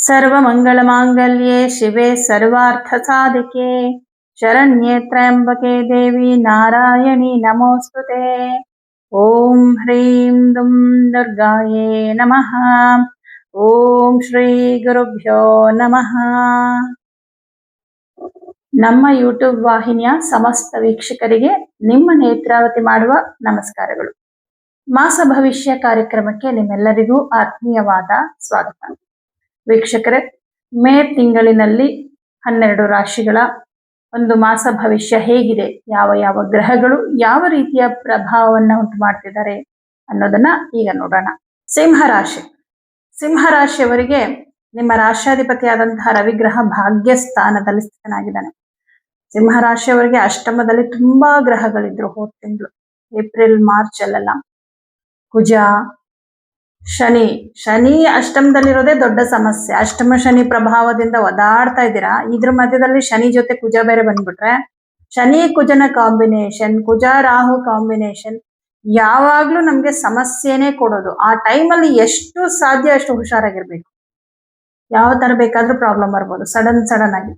सर्वमङ्गलमाङ्गल्ये शिवे सर्वार्थसाधिके शरण्ये त्र्यम्बके देवी नारायणी नमोऽस्तुते। ॐ ह्रीं दुं दुर्गाये नमः। ॐ ಶ್ರೀ ಗುರುಭ್ಯೋ ನಮಃ. ನಮ್ಮ ಯೂಟ್ಯೂಬ್ ವಾಹಿನಿಯ ಸಮಸ್ತ ವೀಕ್ಷಕರಿಗೆ ನಿಮ್ಮ ನೇತ್ರಾವತಿ ಮಾಡುವ ನಮಸ್ಕಾರಗಳು. ಮಾಸ ಭವಿಷ್ಯ ಕಾರ್ಯಕ್ರಮಕ್ಕೆ ನಿಮ್ಮೆಲ್ಲರಿಗೂ ಆತ್ಮೀಯವಾದ ಸ್ವಾಗತ. ವೀಕ್ಷಕರೇ, ಮೇ ತಿಂಗಳಿನಲ್ಲಿ 12 ರಾಶಿಗಳ ಒಂದು ಮಾಸ ಭವಿಷ್ಯ ಹೇಗಿದೆ, ಯಾವ ಯಾವ ಗ್ರಹಗಳು ಯಾವ ರೀತಿಯ ಪ್ರಭಾವವನ್ನು ಉಂಟು ಮಾಡ್ತಿದ್ದಾರೆ ಅನ್ನೋದನ್ನ ಈಗ ನೋಡೋಣ. ಸಿಂಹರಾಶಿಯವರಿಗೆ ನಿಮ್ಮ ರಾಶ್ಯಾಧಿಪತಿಯಾದಂತಹ ರವಿಗ್ರಹ ಭಾಗ್ಯ ಸ್ಥಾನದಲ್ಲಿ ಸ್ಥಿತನಾಗಿದ್ದಾನೆ. ಸಿಂಹರಾಶಿಯವರಿಗೆ ಅಷ್ಟಮದಲ್ಲಿ ತುಂಬಾ ಗ್ರಹಗಳಿದ್ರು ಹೋದ ತಿಂಗಳು ಏಪ್ರಿಲ್ ಮಾರ್ಚ್ ಅಲ್ಲೆಲ್ಲ. ಕುಜ, ಶನಿ ಅಷ್ಟಮದಲ್ಲಿರೋದೇ ದೊಡ್ಡ ಸಮಸ್ಯೆ. ಅಷ್ಟಮ ಶನಿ ಪ್ರಭಾವದಿಂದ ಒದಾಡ್ತಾ ಇದ್ದೀರಾ. ಇದ್ರ ಮಧ್ಯದಲ್ಲಿ ಶನಿ ಜೊತೆ ಕುಜ ಬೇರೆ ಬಂದ್ಬಿಟ್ರೆ, ಶನಿ ಕುಜನ ಕಾಂಬಿನೇಷನ್, ಕುಜ ರಾಹು ಕಾಂಬಿನೇಷನ್ ಯಾವಾಗ್ಲೂ ನಮ್ಗೆ ಸಮಸ್ಯೆನೇ ಕೊಡೋದು. ಆ ಟೈಮಲ್ಲಿ ಎಷ್ಟು ಸಾಧ್ಯ ಅಷ್ಟು ಹುಷಾರಾಗಿರ್ಬೇಕು. ಯಾವ ತರ ಬೇಕಾದ್ರೂ ಪ್ರಾಬ್ಲಮ್ ಬರ್ಬೋದು ಸಡನ್ ಆಗಿ.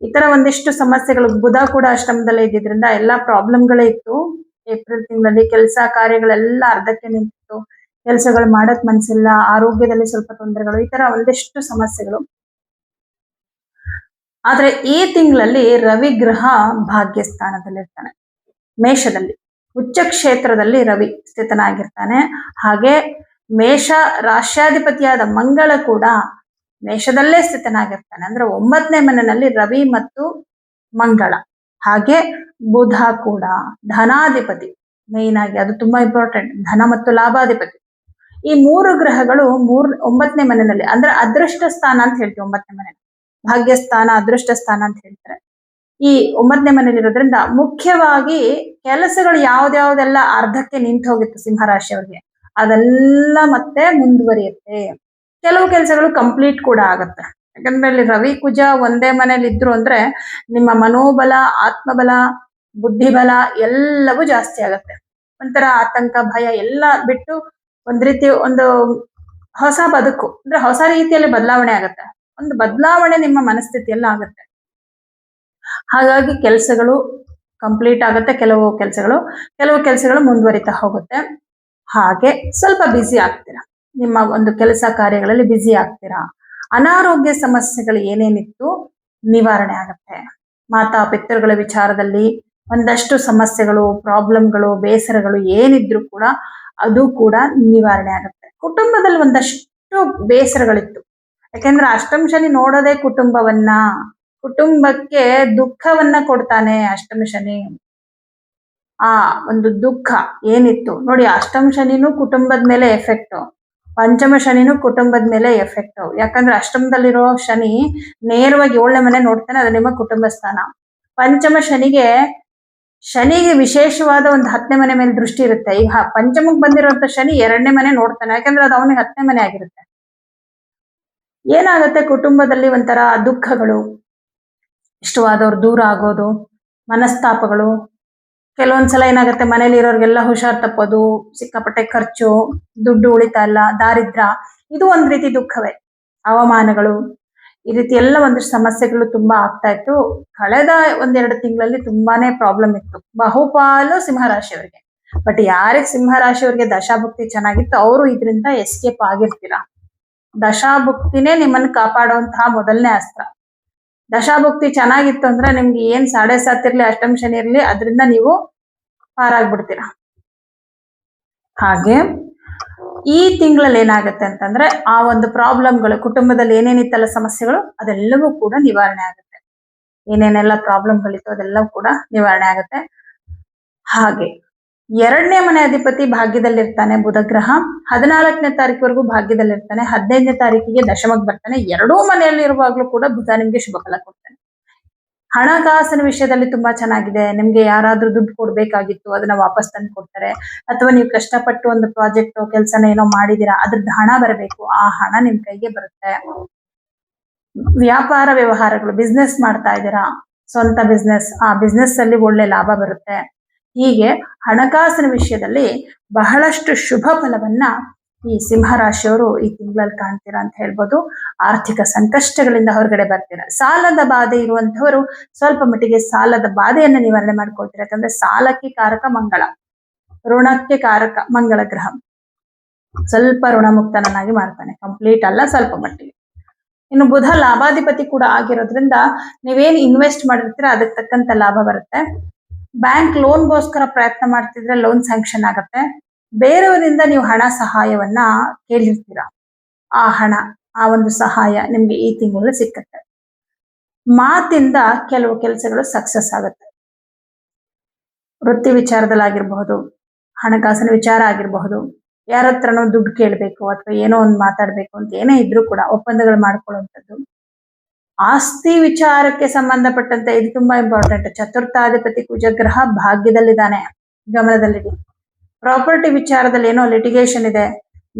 ಈ ತರ ಒಂದಿಷ್ಟು ಸಮಸ್ಯೆಗಳು. ಬುಧ ಕೂಡ ಅಷ್ಟಮದಲ್ಲೇ ಇದ್ದಿದ್ರಿಂದ ಎಲ್ಲಾ ಪ್ರಾಬ್ಲಮ್ಗಳೇ ಇತ್ತು. ಏಪ್ರಿಲ್ ತಿಂಗಳಲ್ಲಿ ಕೆಲಸ ಕಾರ್ಯಗಳೆಲ್ಲ ಅರ್ಧಕ್ಕೆ ನಿಂತಿತ್ತು. ಕೆಲಸಗಳು ಮಾಡಕ್ ಮನ್ಸಿಲ್ಲ, ಆರೋಗ್ಯದಲ್ಲಿ ಸ್ವಲ್ಪ ತೊಂದರೆಗಳು, ಈ ತರ ಒಂದಿಷ್ಟು ಸಮಸ್ಯೆಗಳು. ಆದ್ರೆ ಈ ತಿಂಗಳಲ್ಲಿ ರವಿ ಗ್ರಹ ಭಾಗ್ಯ ಸ್ಥಾನದಲ್ಲಿರ್ತಾನೆ. ಮೇಷದಲ್ಲಿ ಉಚ್ಚ ಕ್ಷೇತ್ರದಲ್ಲಿ ರವಿ ಸ್ಥಿತನಾಗಿರ್ತಾನೆ. ಹಾಗೆ ಮೇಷ ರಾಶ್ಯಾಧಿಪತಿಯಾದ ಮಂಗಳ ಕೂಡ ಮೇಷದಲ್ಲೇ ಸ್ಥಿತನಾಗಿರ್ತಾನೆ. ಅಂದ್ರೆ 9ನೇ ಮನೆಯಲ್ಲಿ ರವಿ ಮತ್ತು ಮಂಗಳ. ಹಾಗೆ ಬುಧ ಕೂಡ ಧನಾಧಿಪತಿ, ಮೇನ್ ಆಗಿ ಅದು ತುಂಬಾ ಇಂಪಾರ್ಟೆಂಟ್, ಧನ ಮತ್ತು ಲಾಭಾಧಿಪತಿ. ಈ 3 ಗ್ರಹಗಳು 9ನೇ ಮನೆಯಲ್ಲಿ, ಅಂದ್ರೆ ಅದೃಷ್ಟ ಸ್ಥಾನ ಅಂತ ಹೇಳ್ತೀವಿ. 9ನೇ ಮನೆ ಭಾಗ್ಯ ಸ್ಥಾನ, ಅದೃಷ್ಟ ಸ್ಥಾನ ಅಂತ ಹೇಳ್ತಾರೆ. ಈ 9ನೇ ಮನೇಲಿ ಇರೋದ್ರಿಂದ ಮುಖ್ಯವಾಗಿ ಕೆಲಸಗಳು ಯಾವ್ದೆಲ್ಲ ಅರ್ಧಕ್ಕೆ ನಿಂತು ಹೋಗಿತ್ತು ಸಿಂಹರಾಶಿಯವರಿಗೆ, ಅದೆಲ್ಲ ಮತ್ತೆ ಮುಂದುವರಿಯುತ್ತೆ. ಕೆಲವು ಕೆಲಸಗಳು ಕಂಪ್ಲೀಟ್ ಕೂಡ ಆಗತ್ತೆ. ಯಾಕಂದ್ರೆ ಇಲ್ಲಿ ರವಿ ಕುಜ ಒಂದೇ ಮನೇಲಿ ಇದ್ರು ಅಂದ್ರೆ ನಿಮ್ಮ ಮನೋಬಲ, ಆತ್ಮಬಲ, ಬುದ್ಧಿಬಲ ಎಲ್ಲವೂ ಜಾಸ್ತಿ ಆಗತ್ತೆ. ಒಂಥರ ಆತಂಕ, ಭಯ ಎಲ್ಲ ಬಿಟ್ಟು ಒಂದ್ ರೀತಿ ಒಂದು ಹೊಸ ಬದುಕು, ಅಂದ್ರೆ ಹೊಸ ರೀತಿಯಲ್ಲಿ ಬದಲಾವಣೆ ಆಗತ್ತೆ. ಒಂದು ಬದಲಾವಣೆ ನಿಮ್ಮ ಮನಸ್ಥಿತಿಯಲ್ಲ ಆಗತ್ತೆ. ಹಾಗಾಗಿ ಕೆಲಸಗಳು ಕಂಪ್ಲೀಟ್ ಆಗುತ್ತೆ. ಕೆಲವು ಕೆಲಸಗಳು ಮುಂದುವರಿತಾ ಹೋಗುತ್ತೆ. ಹಾಗೆ ಸ್ವಲ್ಪ ಬ್ಯುಸಿ ಆಗ್ತೀರಾ, ನಿಮ್ಮ ಒಂದು ಕೆಲಸ ಕಾರ್ಯಗಳಲ್ಲಿ ಬ್ಯುಸಿ ಆಗ್ತೀರಾ. ಅನಾರೋಗ್ಯ ಸಮಸ್ಯೆಗಳು ಏನೇನಿತ್ತು ನಿವಾರಣೆ ಆಗತ್ತೆ. ಮಾತಾ ಪಿತೃಗಳ ವಿಚಾರದಲ್ಲಿ ಒಂದಷ್ಟು ಸಮಸ್ಯೆಗಳು, ಪ್ರಾಬ್ಲಮ್ಗಳು, ಬೇಸರಗಳು ಏನಿದ್ರು ಕೂಡ ಅದು ಕೂಡ ನಿವಾರಣೆ ಆಗುತ್ತೆ. ಕುಟುಂಬದಲ್ಲಿ ಒಂದಷ್ಟು ಬೇಸರಗಳಿತ್ತು. ಯಾಕೆಂದ್ರೆ ಅಷ್ಟಮ ಶನಿ ನೋಡೋದೇ ಕುಟುಂಬವನ್ನ, ಕುಟುಂಬಕ್ಕೆ ದುಃಖವನ್ನ ಕೊಡ್ತಾನೆ ಅಷ್ಟಮ ಶನಿ. ಆ ಒಂದು ದುಃಖ ಏನಿತ್ತು ನೋಡಿ, ಅಷ್ಟಮ ಶನಿನೂ ಕುಟುಂಬದ ಮೇಲೆ ಎಫೆಕ್ಟ್, ಪಂಚಮ ಶನಿನೂ ಕುಟುಂಬದ ಮೇಲೆ ಎಫೆಕ್ಟ್. ಯಾಕಂದ್ರೆ ಅಷ್ಟಮದಲ್ಲಿರೋ ಶನಿ ನೇರವಾಗಿ 7ನೇ ಮನೆ ನೋಡ್ತಾನೆ, ಅದು ನಿಮ್ಮ ಕುಟುಂಬ ಸ್ಥಾನ. ಪಂಚಮ ಶನಿಗೆ ವಿಶೇಷವಾದ ಒಂದು 10ನೇ ಮನೆ ಮೇಲೆ ದೃಷ್ಟಿ ಇರುತ್ತೆ. ಈಗ ಪಂಚಮಕ್ಕೆ ಬಂದಿರುವಂತ ಶನಿ 2ನೇ ಮನೆ ನೋಡ್ತಾನೆ, ಯಾಕಂದ್ರೆ ಅದು ಅವನಿಗೆ 10ನೇ ಮನೆ ಆಗಿರುತ್ತೆ. ಏನಾಗುತ್ತೆ, ಕುಟುಂಬದಲ್ಲಿ ಒಂಥರ ದುಃಖಗಳು, ಇಷ್ಟವಾದವ್ರು ದೂರ ಆಗೋದು, ಮನಸ್ತಾಪಗಳು. ಕೆಲವೊಂದ್ಸಲ ಏನಾಗುತ್ತೆ, ಮನೇಲಿ ಇರೋರ್ಗೆಲ್ಲ ಹುಷಾರ್ ತಪ್ಪೋದು, ಸಿಕ್ಕಾಪಟ್ಟೆ ಖರ್ಚು, ದುಡ್ಡು ಉಳಿತಾ ಇಲ್ಲ, ದಾರಿದ್ರ, ಇದು ಒಂದ್ ರೀತಿ ದುಃಖವೇ. ಅವಮಾನಗಳು, ಈ ರೀತಿ ಎಲ್ಲ ಒಂದಿಷ್ಟು ಸಮಸ್ಯೆಗಳು ತುಂಬಾ ಆಗ್ತಾ ಇತ್ತು. ಕಳೆದ 1-2 ತಿಂಗಳಲ್ಲಿ ತುಂಬಾನೇ ಪ್ರಾಬ್ಲಮ್ ಇತ್ತು ಬಹುಪಾಲು ಸಿಂಹರಾಶಿಯವರಿಗೆ. ಬಟ್ ಯಾರಿಗೆ ಸಿಂಹರಾಶಿಯವರಿಗೆ ದಶಾಭುಕ್ತಿ ಚೆನ್ನಾಗಿತ್ತು ಅವರು ಇದರಿಂದ ಎಸ್ಕೇಪ್ ಆಗಿರ್ತೀರಾ. ದಶಾಭುಕ್ತಿನೇ ನಿಮ್ಮನ್ನು ಕಾಪಾಡುವಂತಹ ಮೊದಲನೇ ಅಸ್ತ್ರ. ದಶಾಭುಕ್ತಿ ಚೆನ್ನಾಗಿತ್ತು ಅಂದ್ರೆ ನಿಮ್ಗೆ ಏನ್ 7.5 ಇರ್ಲಿ, ಅಷ್ಟಮ ಶನಿ ಇರ್ಲಿ, ಅದರಿಂದ ನೀವು ಪಾರಾಗ್ಬಿಡ್ತೀರಾ. ಹಾಗೆ ಈ ತಿಂಗಳಲ್ಲಿ ಏನಾಗುತ್ತೆ ಅಂತಂದ್ರೆ ಆ ಒಂದು ಪ್ರಾಬ್ಲಮ್ಗಳು, ಕುಟುಂಬದಲ್ಲಿ ಏನೇನಿತ್ತಲ್ಲ ಸಮಸ್ಯೆಗಳು, ಅದೆಲ್ಲವೂ ಕೂಡ ನಿವಾರಣೆ ಆಗುತ್ತೆ. ಏನೇನೆಲ್ಲ ಪ್ರಾಬ್ಲಮ್ಗಳಿತ್ತು ಅದೆಲ್ಲವೂ ಕೂಡ ನಿವಾರಣೆ ಆಗುತ್ತೆ. ಹಾಗೆ 2ನೇ ಮನೆ ಅಧಿಪತಿ ಭಾಗ್ಯದಲ್ಲಿರ್ತಾನೆ ಬುಧ ಗ್ರಹ. 14ನೇ ತಾರೀಕುವರೆಗೂ ಭಾಗ್ಯದಲ್ಲಿರ್ತಾನೆ. 15ನೇ ತಾರೀಕಿಗೆ ದಶಮಕ್ಕೆ ಬರ್ತಾನೆ. 2 ಮನೆಯಲ್ಲಿ ಇರುವಾಗ್ಲೂ ಕೂಡ ಬುಧ ನಿಮ್ಗೆ ಶುಭ ಫಲ ಕೊಡ್ತಾನೆ. ಹಣಕಾಸಿನ ವಿಷಯದಲ್ಲಿ ತುಂಬಾ ಚೆನ್ನಾಗಿದೆ. ನಿಮ್ಗೆ ಯಾರಾದ್ರೂ ದುಡ್ಡು ಕೊಡ್ಬೇಕಾಗಿತ್ತು, ಅದನ್ನ ವಾಪಸ್ ತಂದು ಕೊಡ್ತಾರೆ. ಅಥವಾ ನೀವು ಕಷ್ಟಪಟ್ಟು ಒಂದು ಪ್ರಾಜೆಕ್ಟ್ ಕೆಲಸನ ಏನೋ ಮಾಡಿದೀರಾ, ಅದ್ರದ್ದು ಹಣ ಬರಬೇಕು, ಆ ಹಣ ನಿಮ್ ಕೈಗೆ ಬರುತ್ತೆ. ವ್ಯಾಪಾರ ವ್ಯವಹಾರಗಳು, ಬಿಸ್ನೆಸ್ ಮಾಡ್ತಾ ಇದ್ದೀರಾ, ಸ್ವಂತ ಬಿಸ್ನೆಸ್, ಆ ಬಿಸ್ನೆಸ್ ಅಲ್ಲಿ ಒಳ್ಳೆ ಲಾಭ ಬರುತ್ತೆ. ಹೀಗೆ ಹಣಕಾಸಿನ ವಿಷಯದಲ್ಲಿ ಬಹಳಷ್ಟು ಶುಭ ಫಲವನ್ನ ಈ ಸಿಂಹ ರಾಶಿಯವರು ಈ ತಿಂಗಳಲ್ಲಿ ಕಾಣ್ತೀರಾ ಅಂತ ಹೇಳ್ಬೋದು. ಆರ್ಥಿಕ ಸಂಕಷ್ಟಗಳಿಂದ ಹೊರಗಡೆ ಬರ್ತೀರಾ. ಸಾಲದ ಬಾಧೆ ಇರುವಂತವರು ಸ್ವಲ್ಪ ಮಟ್ಟಿಗೆ ಸಾಲದ ಬಾಧೆಯನ್ನ ನಿವಾರಣೆ ಮಾಡ್ಕೊಳ್ತೀರಾ. ಯಾಕಂದ್ರೆ ಸಾಲಕ್ಕೆ ಕಾರಕ ಮಂಗಳ, ಋಣಕ್ಕೆ ಕಾರಕ ಮಂಗಳ ಗ್ರಹ. ಸ್ವಲ್ಪ ಋಣಮುಕ್ತನನ್ನಾಗಿ ಮಾಡ್ತಾನೆ, ಕಂಪ್ಲೀಟ್ ಅಲ್ಲ, ಸ್ವಲ್ಪ ಮಟ್ಟಿಗೆ. ಇನ್ನು ಬುಧ ಲಾಭಾಧಿಪತಿ ಕೂಡ ಆಗಿರೋದ್ರಿಂದ ನೀವೇನ್ ಇನ್ವೆಸ್ಟ್ ಮಾಡಿರ್ತೀರಾ ಅದಕ್ಕೆ ತಕ್ಕಂತ ಲಾಭ ಬರುತ್ತೆ. ಬ್ಯಾಂಕ್ ಲೋನ್ಗೋಸ್ಕರ ಪ್ರಯತ್ನ ಮಾಡ್ತಿದ್ರೆ ಲೋನ್ ಸ್ಯಾಂಕ್ಷನ್ ಆಗುತ್ತೆ. ಬೇರೆಯವರಿಂದ ನೀವು ಹಣ ಸಹಾಯವನ್ನ ಕೇಳಿರ್ತೀರಾ, ಆ ಹಣ, ಆ ಒಂದು ಸಹಾಯ ನಿಮ್ಗೆ ಈ ತಿಂಗಳಲ್ಲಿ ಸಿಕ್ಕತ್ತೆ. ಮಾತಿಂದ ಕೆಲವು ಕೆಲಸಗಳು ಸಕ್ಸಸ್ ಆಗುತ್ತೆ. ವೃತ್ತಿ ವಿಚಾರದಲ್ಲಾಗಿರ್ಬಹುದು, ಹಣಕಾಸಿನ ವಿಚಾರ ಆಗಿರಬಹುದು, ಯಾರ ಹತ್ರನೋ ದುಡ್ಡು ಕೇಳಬೇಕು ಅಥವಾ ಏನೋ ಒಂದು ಮಾತಾಡ್ಬೇಕು ಅಂತ ಏನೇ ಇದ್ರೂ ಕೂಡ ಒಪ್ಪಂದಗಳು ಮಾಡ್ಕೊಳ್ಳುವಂಥದ್ದು. ಆಸ್ತಿ ವಿಚಾರಕ್ಕೆ ಸಂಬಂಧಪಟ್ಟಂತೆ ಇದು ತುಂಬಾ ಇಂಪಾರ್ಟೆಂಟ್. ಚತುರ್ಥಾಧಿಪತಿ ಕುಜಗ್ರಹ ಭಾಗ್ಯದಲ್ಲಿದ್ದಾನೆ, ಗಮನದಲ್ಲಿಡಿ. ಪ್ರಾಪರ್ಟಿ ವಿಚಾರದಲ್ಲಿ ಏನೋ ಲಿಟಿಗೇಷನ್ ಇದೆ,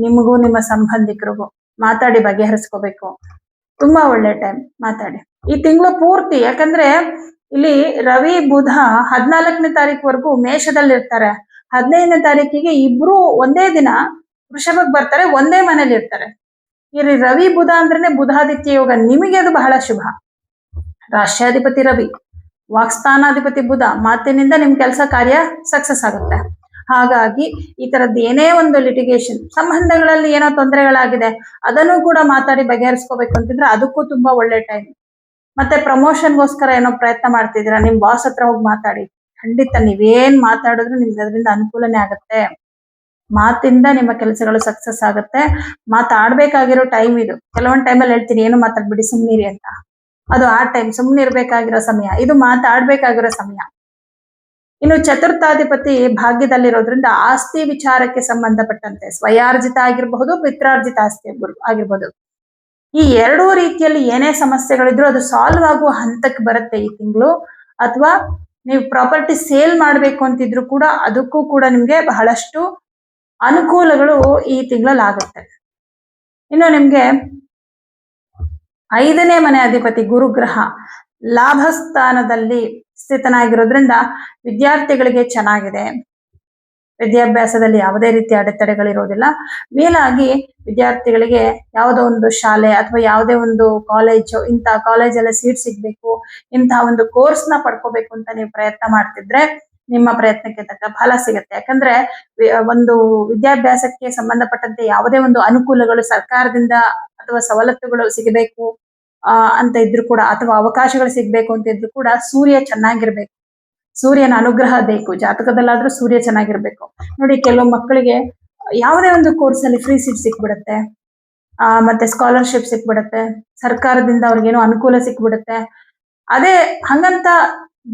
ನಿಮಗೂ ನಿಮ್ಮ ಸಂಬಂಧಿಕರಿಗೂ ಮಾತಾಡಿ ಬಗೆಹರಿಸ್ಕೋಬೇಕು. ತುಂಬಾ ಒಳ್ಳೆ ಟೈಮ್, ಮಾತಾಡಿ ಈ ತಿಂಗಳು ಪೂರ್ತಿ. ಯಾಕಂದ್ರೆ ಇಲ್ಲಿ ರವಿ ಬುಧ 14ನೇ ತಾರೀಕುವರೆಗೂ ಮೇಷದಲ್ಲಿ ಇರ್ತಾರೆ. 15ನೇ ತಾರೀಕಿಗೆ ಇಬ್ರು ಒಂದೇ ದಿನ ವೃಷಭಕ್ಕೆ ಬರ್ತಾರೆ, ಒಂದೇ ಮನೇಲಿ ಇರ್ತಾರೆ. ಇಲ್ಲಿ ರವಿ ಬುಧ ಅಂದ್ರೇನೆ ಬುಧಾದಿತ್ಯ ಯೋಗ, ನಿಮಗೆ ಅದು ಬಹಳ ಶುಭ. ರಾಷ್ಟ್ರಾಧಿಪತಿ ರವಿ, ವಾಕ್ಸ್ಥಾನಾಧಿಪತಿ ಬುಧ, ಮಾತಿನಿಂದ ನಿಮ್ ಕೆಲಸ ಕಾರ್ಯ ಸಕ್ಸಸ್ ಆಗುತ್ತೆ. ಹಾಗಾಗಿ ಈ ತರದ್ದು ಏನೇ ಒಂದು ಲಿಟಿಗೇಷನ್, ಸಂಬಂಧಗಳಲ್ಲಿ ಏನೋ ತೊಂದರೆಗಳಾಗಿದೆ, ಅದನ್ನು ಕೂಡ ಮಾತಾಡಿ ಬಗೆಹರಿಸ್ಕೋಬೇಕು ಅಂತಿದ್ರೆ ಅದಕ್ಕೂ ತುಂಬಾ ಒಳ್ಳೆ ಟೈಮ್. ಮತ್ತೆ ಪ್ರಮೋಷನ್ಗೋಸ್ಕರ ಏನೋ ಪ್ರಯತ್ನ ಮಾಡ್ತಿದ್ದೀರಾ, ನಿಮ್ ಬಾಸ್ ಹತ್ರ ಹೋಗಿ ಮಾತಾಡಿ. ಖಂಡಿತ ನೀವೇನ್ ಮಾತಾಡಿದ್ರು ನಿಮ್ಗೆ ಅದರಿಂದ ಅನುಕೂಲನೇ ಆಗುತ್ತೆ. ಮಾತಿಂದ ನಿಮ್ಮ ಕೆಲಸಗಳು ಸಕ್ಸಸ್ ಆಗುತ್ತೆ. ಮಾತಾಡ್ಬೇಕಾಗಿರೋ ಟೈಮ್ ಇದು. ಕೆಲವೊಂದು ಟೈಮಲ್ಲಿ ಹೇಳ್ತೀನಿ ಏನು ಮಾತಾಡ್ಬಿಡಿ ಸುಮ್ನಿರಿ ಅಂತ, ಅದು ಆ ಟೈಮ್, ಸುಮ್ನೆ ಇರ್ಬೇಕಾಗಿರೋ ಸಮಯ ಇದು, ಮಾತಾಡ್ಬೇಕಾಗಿರೋ ಸಮಯ. ಇನ್ನು ಚತುರ್ಥಾಧಿಪತಿ ಭಾಗ್ಯದಲ್ಲಿರೋದ್ರಿಂದ ಆಸ್ತಿ ವಿಚಾರಕ್ಕೆ ಸಂಬಂಧಪಟ್ಟಂತೆ ಸ್ವಯಾರ್ಜಿತ ಆಗಿರಬಹುದು, ಪಿತ್ರಾರ್ಜಿತ ಆಸ್ತಿ ಆಗಿರ್ಬೋದು, ಈ ಎರಡೂ ರೀತಿಯಲ್ಲಿ ಏನೇ ಸಮಸ್ಯೆಗಳಿದ್ರು ಅದು ಸಾಲ್ವ್ ಆಗುವ ಹಂತಕ್ಕೆ ಬರುತ್ತೆ ಈ ತಿಂಗಳು. ಅಥವಾ ನೀವು ಪ್ರಾಪರ್ಟಿ ಸೇಲ್ ಮಾಡ್ಬೇಕು ಅಂತಿದ್ರು ಕೂಡ ಅದಕ್ಕೂ ಕೂಡ ನಿಮ್ಗೆ ಬಹಳಷ್ಟು ಅನುಕೂಲಗಳು ಈ ತಿಂಗಳಲ್ಲಿ ಆಗುತ್ತೆ. ಇನ್ನು ನಿಮ್ಗೆ 5ನೇ ಮನೆ ಅಧಿಪತಿ ಗುರುಗ್ರಹ ಲಾಭ ಸ್ಥಾನದಲ್ಲಿ ಸ್ಥಿತನಾಗಿರೋದ್ರಿಂದ ವಿದ್ಯಾರ್ಥಿಗಳಿಗೆ ಚೆನ್ನಾಗಿದೆ. ವಿದ್ಯಾಭ್ಯಾಸದಲ್ಲಿ ಯಾವುದೇ ರೀತಿಯ ಅಡೆತಡೆಗಳಿರೋದಿಲ್ಲ. ಮೇಲಾಗಿ ವಿದ್ಯಾರ್ಥಿಗಳಿಗೆ ಯಾವುದೋ ಒಂದು ಶಾಲೆ ಅಥವಾ ಯಾವುದೇ ಒಂದು ಕಾಲೇಜು, ಇಂಥ ಕಾಲೇಜಲ್ಲಿ ಸೀಟ್ ಸಿಗ್ಬೇಕು, ಇಂತಹ ಒಂದು ಕೋರ್ಸ್ನ ಪಡ್ಕೋಬೇಕು ಅಂತ ನೀವು ಪ್ರಯತ್ನ ಮಾಡ್ತಿದ್ರೆ ನಿಮ್ಮ ಪ್ರಯತ್ನಕ್ಕೆ ತಕ್ಕ ಫಲ ಸಿಗುತ್ತೆ. ಯಾಕಂದ್ರೆ ಒಂದು ವಿದ್ಯಾಭ್ಯಾಸಕ್ಕೆ ಸಂಬಂಧಪಟ್ಟಂತೆ ಯಾವುದೇ ಒಂದು ಅನುಕೂಲಗಳು ಸರ್ಕಾರದಿಂದ ಅಥವಾ ಸವಲತ್ತುಗಳು ಸಿಗಬೇಕು ಅಂತ ಇದ್ರು ಕೂಡ, ಅಥವಾ ಅವಕಾಶಗಳು ಸಿಗ್ಬೇಕು ಅಂತ ಇದ್ರು ಕೂಡ ಸೂರ್ಯ ಚೆನ್ನಾಗಿರ್ಬೇಕು, ಸೂರ್ಯನ ಅನುಗ್ರಹ ಬೇಕು. ಜಾತಕದಲ್ಲಾದ್ರೂ ಸೂರ್ಯ ಚೆನ್ನಾಗಿರ್ಬೇಕು. ನೋಡಿ, ಕೆಲವು ಮಕ್ಕಳಿಗೆ ಯಾವುದೇ ಒಂದು ಕೋರ್ಸ್ ಅಲ್ಲಿ ಫ್ರೀ ಸೀಟ್ ಸಿಕ್ಬಿಡುತ್ತೆ, ಮತ್ತೆ ಸ್ಕಾಲರ್ಶಿಪ್ ಸಿಕ್ಬಿಡುತ್ತೆ, ಸರ್ಕಾರದಿಂದ ಅವ್ರಿಗೇನೋ ಅನುಕೂಲ ಸಿಕ್ಬಿಡುತ್ತೆ. ಅದೇ ಹಂಗಂತ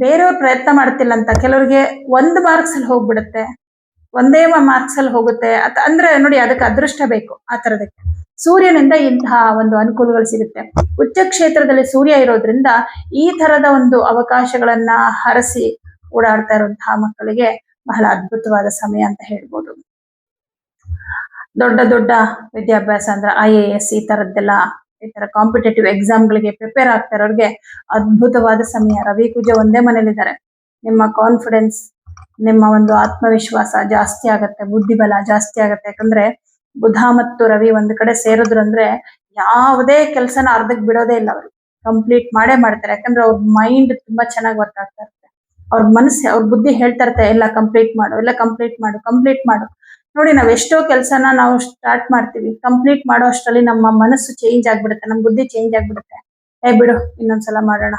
ಬೇರೆಯವ್ರು ಪ್ರಯತ್ನ ಮಾಡ್ತಿಲ್ಲ ಅಂತ ಕೆಲವರಿಗೆ 1 ಮಾರ್ಕ್ಸ್ ಅಲ್ಲಿ ಹೋಗ್ಬಿಡುತ್ತೆ, ಒಂದೇ ಮಾರ್ಕ್ಸ್ ಅಲ್ಲಿ ಹೋಗುತ್ತೆ. ಅಂದ್ರೆ ನೋಡಿ, ಅದಕ್ಕೆ ಅದೃಷ್ಟ ಬೇಕು. ಆ ತರದಕ್ಕೆ ಸೂರ್ಯನಿಂದ ಇಂತಹ ಒಂದು ಅನುಕೂಲಗಳು ಸಿಗುತ್ತೆ. ಉಚ್ಚ ಕ್ಷೇತ್ರದಲ್ಲಿ ಸೂರ್ಯ ಇರೋದ್ರಿಂದ ಈ ತರದ ಒಂದು ಅವಕಾಶಗಳನ್ನ ಹರಸಿ ಓಡಾಡ್ತಾ ಇರುವಂತಹ ಮಕ್ಕಳಿಗೆ ಬಹಳ ಅದ್ಭುತವಾದ ಸಮಯ ಅಂತ ಹೇಳ್ಬೋದು. ದೊಡ್ಡ ದೊಡ್ಡ ವಿದ್ಯಾಭ್ಯಾಸ ಅಂದ್ರೆ IAS ಈ ತರದ್ದೆಲ್ಲ, ಈ ತರ ಕಾಂಪಿಟೇಟಿವ್ ಎಕ್ಸಾಮ್ಗಳಿಗೆ ಪ್ರಿಪೇರ್ ಆಗ್ತಾ ಇರೋರಿಗೆ ಅದ್ಭುತವಾದ ಸಮಯ. ರವಿ ಕುಜ ಒಂದೇ ಮನೇಲಿದ್ದಾರೆ. ನಿಮ್ಮ ಕಾನ್ಫಿಡೆನ್ಸ್, ನಿಮ್ಮ ಒಂದು ಆತ್ಮವಿಶ್ವಾಸ ಜಾಸ್ತಿ ಆಗತ್ತೆ, ಬುದ್ಧಿಬಲ ಜಾಸ್ತಿ ಆಗತ್ತೆ. ಯಾಕಂದ್ರೆ ಬುಧ ಮತ್ತು ರವಿ ಒಂದ್ ಕಡೆ ಸೇರಿದ್ರು ಅಂದ್ರೆ ಯಾವುದೇ ಕೆಲಸನ ಅರ್ಧಕ್ಕೆ ಬಿಡೋದೇ ಇಲ್ಲ. ಅವರು ಕಂಪ್ಲೀಟ್ ಮಾಡೇ ಮಾಡ್ತಾರೆ. ಯಾಕಂದ್ರೆ ಅವ್ರ ಮೈಂಡ್ ತುಂಬಾ ಚೆನ್ನಾಗಿ ವರ್ಕ್ ಆಗ್ತಾ ಇರುತ್ತೆ. ಅವ್ರ ಮನಸ್ಸು, ಅವ್ರ ಬುದ್ಧಿ ಹೇಳ್ತಾ ಇರುತ್ತೆ, ಎಲ್ಲ ಕಂಪ್ಲೀಟ್ ಮಾಡು, ಎಲ್ಲ ಕಂಪ್ಲೀಟ್ ಮಾಡು, ಕಂಪ್ಲೀಟ್ ಮಾಡು. ನೋಡಿ, ನಾವ್ ಎಷ್ಟೋ ಕೆಲಸನ ನಾವು ಸ್ಟಾರ್ಟ್ ಮಾಡ್ತೀವಿ, ಕಂಪ್ಲೀಟ್ ಮಾಡೋ ಅಷ್ಟರಲ್ಲಿ ನಮ್ಮ ಮನಸ್ಸು ಚೇಂಜ್ ಆಗ್ಬಿಡುತ್ತೆ, ನಮ್ಮ ಬುದ್ಧಿ ಚೇಂಜ್ ಆಗ್ಬಿಡುತ್ತೆ. ಬಿಡು, ಇನ್ನೊಂದ್ಸಲ ಮಾಡೋಣ.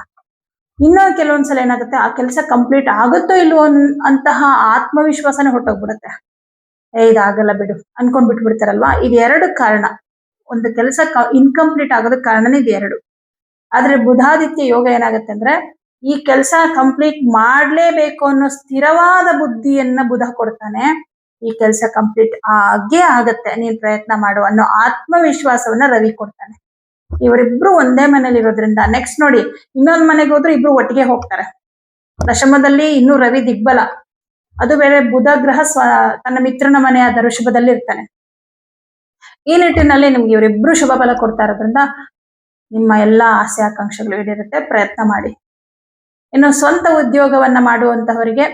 ಇನ್ನೊಂದು ಕೆಲವೊಂದ್ಸಲ ಏನಾಗುತ್ತೆ, ಆ ಕೆಲಸ ಕಂಪ್ಲೀಟ್ ಆಗುತ್ತೋ ಇಲ್ವೋ ಅಂತಹ ಆತ್ಮವಿಶ್ವಾಸನೇ ಹೊರಟೋಗ್ಬಿಡುತ್ತೆ. ಇದಾಗಲ್ಲ ಬಿಡು ಅನ್ಕೊಂಡ್ ಬಿಟ್ಬಿಡ್ತಾರಲ್ವಾ. ಇದು 2 ಕಾರಣ. ಒಂದು ಕೆಲಸ ಇನ್ಕಂಪ್ಲೀಟ್ ಆಗೋದಕ್ಕೆ ಕಾರಣನೇ ಇದು 2. ಆದ್ರೆ ಬುಧಾದಿತ್ಯ ಯೋಗ ಏನಾಗುತ್ತೆ ಅಂದ್ರೆ, ಈ ಕೆಲಸ ಕಂಪ್ಲೀಟ್ ಮಾಡ್ಲೇಬೇಕು ಅನ್ನೋ ಸ್ಥಿರವಾದ ಬುದ್ಧಿಯನ್ನ ಬುಧ ಕೊಡ್ತಾನೆ. ಈ ಕೆಲಸ ಕಂಪ್ಲೀಟ್ ಆಗೇ ಆಗತ್ತೆ, ನೀನ್ ಪ್ರಯತ್ನ ಮಾಡು ಅನ್ನೋ ಆತ್ಮವಿಶ್ವಾಸವನ್ನ ರವಿ ಕೊಡ್ತಾನೆ. ಇವರಿಬ್ರು ಒಂದೇ ಮನೇಲಿ ಇರೋದ್ರಿಂದ ನೆಕ್ಸ್ಟ್ ನೋಡಿ, ಇನ್ನೊಂದ್ ಮನೆಗೆ ಹೋದ್ರೆ ಇಬ್ರು ಒಟ್ಟಿಗೆ ಹೋಗ್ತಾರೆ. ದಶಮದಲ್ಲಿ ಇನ್ನೂ ರವಿ ದಿಗ್ಬಲ, ಅದು ಬೇರೆ ಬುಧ ಗ್ರಹ ತನ್ನ ಮಿತ್ರನ ಮನೆಯಾದ ಋಷಭದಲ್ಲಿ ಇರ್ತಾನೆ. ಈ ನಿಟ್ಟಿನಲ್ಲಿ ನಿಮ್ಗೆ ಇವರಿಬ್ರು ಶುಭ ಫಲ ಕೊಡ್ತಾ ಇರೋದ್ರಿಂದ ನಿಮ್ಮ ಎಲ್ಲಾ ಆಸೆ ಆಕಾಂಕ್ಷೆಗಳು ಈಡೇರುತ್ತೆ. ಪ್ರಯತ್ನ ಮಾಡಿ. ಇನ್ನು ಸ್ವಂತ ಉದ್ಯೋಗವನ್ನ ಮಾಡುವಂತಹವರಿಗೆ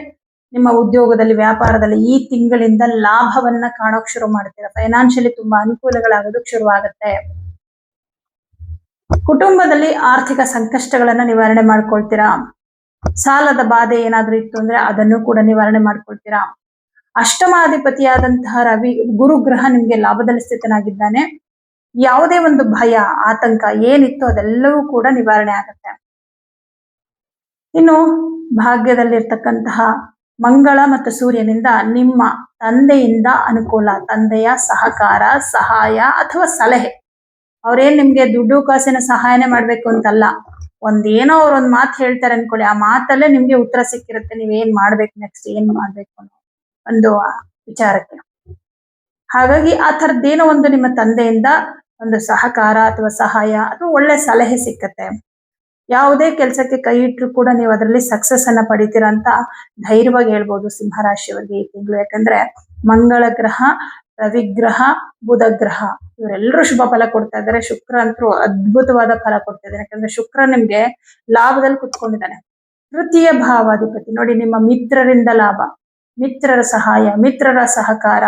ನಿಮ್ಮ ಉದ್ಯೋಗದಲ್ಲಿ, ವ್ಯಾಪಾರದಲ್ಲಿ ಈ ತಿಂಗಳಿಂದ ಲಾಭವನ್ನ ಕಾಣೋಕ್ ಶುರು ಮಾಡ್ತೀರಾ. ಫೈನಾನ್ಷಿಯಲಿ ತುಂಬಾ ಅನುಕೂಲಗಳಾಗೋದಕ್ಕೆ ಶುರುವಾಗುತ್ತೆ. ಕುಟುಂಬದಲ್ಲಿ ಆರ್ಥಿಕ ಸಂಕಷ್ಟಗಳನ್ನ ನಿವಾರಣೆ ಮಾಡ್ಕೊಳ್ತೀರಾ. ಸಾಲದ ಬಾಧೆ ಏನಾದ್ರೂ ಇತ್ತು ಅಂದ್ರೆ ಅದನ್ನು ಕೂಡ ನಿವಾರಣೆ ಮಾಡ್ಕೊಳ್ತೀರಾ. ಅಷ್ಟಮಾಧಿಪತಿಯಾದಂತಹ ರವಿ ಗುರುಗ್ರಹ ನಿಮ್ಗೆ ಲಾಭದಲ್ಲಿ ಸ್ಥಿತನಾಗಿದ್ದಾನೆ. ಯಾವುದೇ ಒಂದು ಭಯ, ಆತಂಕ ಏನಿತ್ತು ಅದೆಲ್ಲವೂ ಕೂಡ ನಿವಾರಣೆ ಆಗುತ್ತೆ. ಇನ್ನು ಭಾಗ್ಯದಲ್ಲಿರ್ತಕ್ಕಂತಹ ಮಂಗಳ ಮತ್ತು ಸೂರ್ಯನಿಂದ ನಿಮ್ಮ ತಂದೆಯಿಂದ ಅನುಕೂಲ, ತಂದೆಯ ಸಹಕಾರ, ಸಹಾಯ ಅಥವಾ ಸಲಹೆ. ಅವ್ರೇನ್ ನಿಮ್ಗೆ ದುಡ್ಡು ಕಾಸಿನ ಸಹಾಯನೇ ಮಾಡ್ಬೇಕು ಅಂತಲ್ಲ, ಒಂದೇನೋ ಅವ್ರೊಂದ್ ಮಾತು ಹೇಳ್ತಾರೆ ಅನ್ಕೊಳ್ಳಿ, ಆ ಮಾತಲ್ಲೇ ನಿಮ್ಗೆ ಉತ್ತರ ಸಿಕ್ಕಿರುತ್ತೆ. ನೀವೇನ್ ಮಾಡ್ಬೇಕು, ನೆಕ್ಸ್ಟ್ ಏನ್ ಮಾಡ್ಬೇಕು ಅನ್ನೋ ಒಂದು ವಿಚಾರಕ್ಕೆ. ಹಾಗಾಗಿ ಆ ಥರದ್ದೇನೋ ಒಂದು ನಿಮ್ಮ ತಂದೆಯಿಂದ ಒಂದು ಸಹಕಾರ ಅಥವಾ ಸಹಾಯ ಅಥವಾ ಒಳ್ಳೆ ಸಲಹೆ ಸಿಕ್ಕತ್ತೆ. ಯಾವುದೇ ಕೆಲಸಕ್ಕೆ ಕೈ ಇಟ್ಟರು ಕೂಡ ನೀವು ಅದರಲ್ಲಿ ಸಕ್ಸಸ್ ಅನ್ನ ಪಡಿತೀರಾ ಅಂತ ಧೈರ್ಯವಾಗಿ ಹೇಳ್ಬೋದು ಸಿಂಹರಾಶಿಯವರಿಗೆ ಈ ತಿಂಗಳು. ಯಾಕಂದ್ರೆ ಮಂಗಳ ಗ್ರಹ, ರವಿಗ್ರಹ, ಬುಧ ಗ್ರಹ ಇವರೆಲ್ಲರೂ ಶುಭ ಫಲ ಕೊಡ್ತಾ ಇದ್ದಾರೆ. ಶುಕ್ರ ಅಂತೂ ಅದ್ಭುತವಾದ ಫಲ ಕೊಡ್ತಾ ಇದ್ದಾರೆ. ಯಾಕಂದ್ರೆ ಶುಕ್ರ ನಿಮ್ಗೆ ಲಾಭದಲ್ಲಿ ಕುತ್ಕೊಂಡಿದ್ದಾನೆ. ತೃತೀಯ ಭಾವಾಧಿಪತಿ ನೋಡಿ, ನಿಮ್ಮ ಮಿತ್ರರಿಂದ ಲಾಭ, ಮಿತ್ರರ ಸಹಾಯ, ಮಿತ್ರರ ಸಹಕಾರ,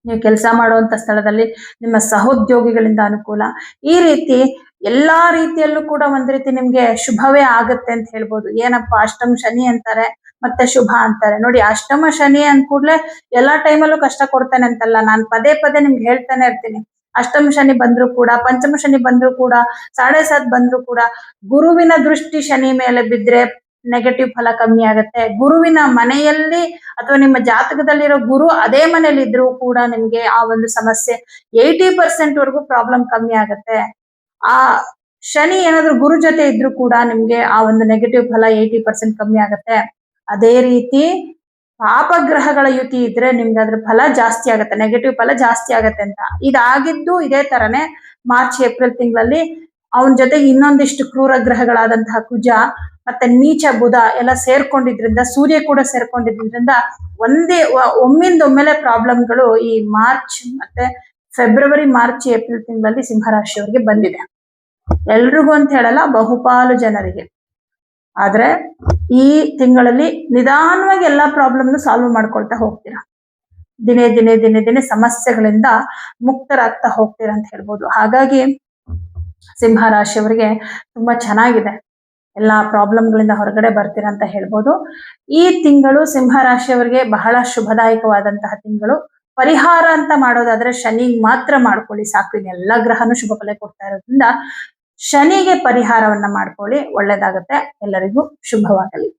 ನೀವು ಕೆಲಸ ಮಾಡುವಂತ ಸ್ಥಳದಲ್ಲಿ ನಿಮ್ಮ ಸಹೋದ್ಯೋಗಿಗಳಿಂದ ಅನುಕೂಲ. ಈ ರೀತಿ ಎಲ್ಲಾ ರೀತಿಯಲ್ಲೂ ಕೂಡ ಒಂದ್ ರೀತಿ ನಿಮ್ಗೆ ಶುಭವೇ ಆಗತ್ತೆ ಅಂತ ಹೇಳ್ಬೋದು. ಏನಪ್ಪಾ, ಅಷ್ಟಮ ಶನಿ ಅಂತಾರೆ ಮತ್ತೆ ಶುಭ ಅಂತಾರೆ. ನೋಡಿ, ಅಷ್ಟಮ ಶನಿ ಅಂದ ಕೂಡ್ಲೆ ಎಲ್ಲಾ ಟೈಮಲ್ಲೂ ಕಷ್ಟ ಕೊಡ್ತಾನೆ ಅಂತಲ್ಲ, ನಾನು ಪದೇ ಪದೇ ನಿಮ್ಗೆ ಹೇಳ್ತಾನೆ ಇರ್ತೀನಿ. ಅಷ್ಟಮ ಶನಿ ಬಂದ್ರು ಕೂಡ, ಪಂಚಮ ಶನಿ ಬಂದ್ರು ಕೂಡ, 7.5 ಬಂದ್ರು ಕೂಡ ಗುರುವಿನ ದೃಷ್ಟಿ ಶನಿ ಮೇಲೆ ಬಿದ್ರೆ ನೆಗೆಟಿವ್ ಫಲ ಕಮ್ಮಿ ಆಗತ್ತೆ. ಗುರುವಿನ ಮನೆಯಲ್ಲಿ ಅಥವಾ ನಿಮ್ಮ ಜಾತಕದಲ್ಲಿರೋ ಗುರು ಅದೇ ಮನೇಲಿ ಇದ್ರೂ ಕೂಡ ನಿಮ್ಗೆ ಆ ಒಂದು ಸಮಸ್ಯೆ 80% ವರೆಗೂ ಪ್ರಾಬ್ಲಮ್ ಕಮ್ಮಿ ಆಗತ್ತೆ. ಆ ಶನಿ ಏನಾದ್ರೂ ಗುರು ಜೊತೆ ಇದ್ರೂ ಕೂಡ ನಿಮ್ಗೆ ಆ ಒಂದು ನೆಗೆಟಿವ್ ಫಲ 80% ಕಮ್ಮಿ ಆಗತ್ತೆ. ಅದೇ ರೀತಿ ಪಾಪಗ್ರಹಗಳ ಯುತಿ ಇದ್ರೆ ನಿಮ್ಗೆ ಅದ್ರ ಫಲ ಜಾಸ್ತಿ ಆಗತ್ತೆ, ನೆಗೆಟಿವ್ ಫಲ ಜಾಸ್ತಿ ಆಗತ್ತೆ ಅಂತ. ಇದಾಗಿದ್ದು ಇದೇ ತರನೇ ಮಾರ್ಚ್ ಏಪ್ರಿಲ್ ತಿಂಗಳಲ್ಲಿ ಅವನ ಜೊತೆಗೆ ಇನ್ನೊಂದಿಷ್ಟು ಕ್ರೂರ ಗ್ರಹಗಳಾದಂತಹ ಕುಜ ಮತ್ತೆ ನೀಚ ಬುಧ ಎಲ್ಲ ಸೇರ್ಕೊಂಡಿದ್ರಿಂದ, ಸೂರ್ಯ ಕೂಡ ಸೇರ್ಕೊಂಡಿದ್ರಿಂದ ಒಮ್ಮಿಂದೊಮ್ಮೆಲೆ ಪ್ರಾಬ್ಲಮ್ಗಳು ಈ ಮಾರ್ಚ್ ಮತ್ತೆ ಫೆಬ್ರವರಿ, ಮಾರ್ಚ್, ಏಪ್ರಿಲ್ ತಿಂಗಳಲ್ಲಿ ಸಿಂಹರಾಶಿಯವರಿಗೆ ಬಂದಿದೆ. ಎಲ್ರಿಗೂ ಅಂತ ಹೇಳಲ್ಲ, ಬಹುಪಾಲು ಜನರಿಗೆ. ಆದ್ರೆ ಈ ತಿಂಗಳಲ್ಲಿ ನಿಧಾನವಾಗಿ ಎಲ್ಲಾ ಪ್ರಾಬ್ಲಮ್ನು ಸಾಲ್ವ್ ಮಾಡ್ಕೊಳ್ತಾ ಹೋಗ್ತೀರಾ. ದಿನೇ ದಿನೇ ದಿನೇ ದಿನೇ ಸಮಸ್ಯೆಗಳಿಂದ ಮುಕ್ತರಾಗ್ತಾ ಹೋಗ್ತೀರಾ ಅಂತ ಹೇಳ್ಬೋದು. ಹಾಗಾಗಿ ಸಿಂಹರಾಶಿಯವರಿಗೆ ತುಂಬಾ ಚೆನ್ನಾಗಿದೆ, ಎಲ್ಲಾ ಪ್ರಾಬ್ಲಮ್ಗಳಿಂದ ಹೊರಗಡೆ ಬರ್ತೀರಾ ಅಂತ ಹೇಳ್ಬೋದು. ಈ ತಿಂಗಳು ಸಿಂಹರಾಶಿಯವರಿಗೆ ಬಹಳ ಶುಭದಾಯಕವಾದಂತಹ ತಿಂಗಳು. ಪರಿಹಾರ ಅಂತ ಮಾಡೋದಾದ್ರೆ ಶನಿ ಮಾತ್ರ ಮಾಡ್ಕೊಳ್ಳಿ ಸಾಕು. ಇನ್ನೆಲ್ಲ ಗ್ರಹನು ಶುಭ ಫಲ ಕೊಡ್ತಾ ಇರೋದ್ರಿಂದ ಶನಿಗೆ ಪರಿಹಾರವನ್ನ ಮಾಡ್ಕೊಳ್ಳಿ, ಒಳ್ಳೇದಾಗತ್ತೆ. ಎಲ್ಲರಿಗೂ ಶುಭವಾಗಲಿ.